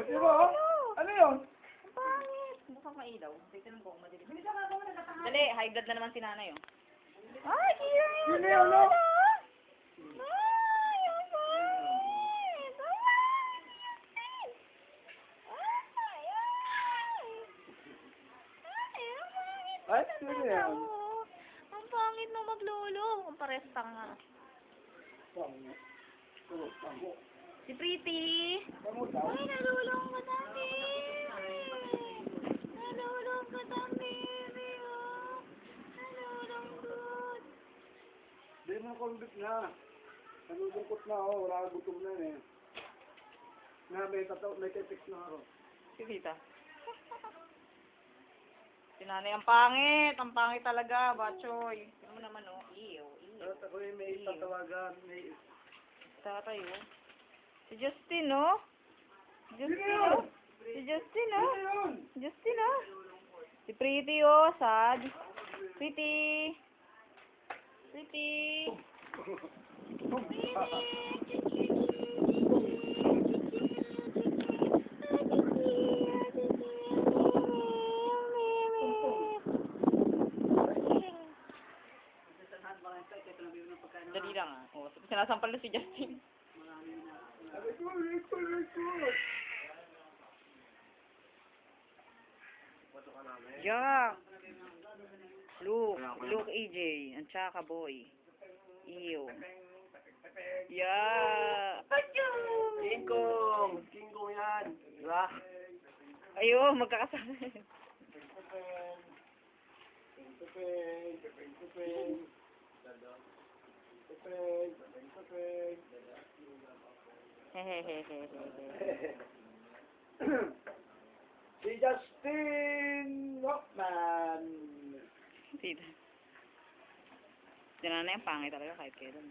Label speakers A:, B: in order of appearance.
A: Di ba? Ano yun?
B: Ang pangit. Mukhang mailaw. Tignan ko kung madilim. Dali, high blood na naman si nanay, oh. Ay, kira yun.
A: Sino yun, no?
B: Ay, ang pangit.
A: Ay, sino yan?
B: Ang pangit na maglolo. Ang pares tanga. Si Pretty. Ay, nalulong ka dami. Nalulong ka dami. Nalulong good.
A: Di mo convict na. Nalulungkot na ako. Wala akong gutom na eh. May text na ako.
B: Si Tita. Si nanay, ang pangit. Ang pangit talaga, Bachoy. Tignan mo naman, oh. Iyo.
A: Tapos ako yung may tatawagan.
B: Tatay, oh. Si Justin, oh. Justin, oh. Si Justin, oh. Justin, oh. Si Pretty, oh. Sad. Pretty. Pretty. Dali lang, ah. Oh, sinasampal na si Justin. Yeah. Luke AJ, ang tsaka boy. Iyo. Yeah.
A: King Kong yan. Diba?
B: Ayo, magkakasama. Hehehehe.
A: Si Justin Rockman.
B: Tita. Si nanay ang pangit talaga kahit kailan.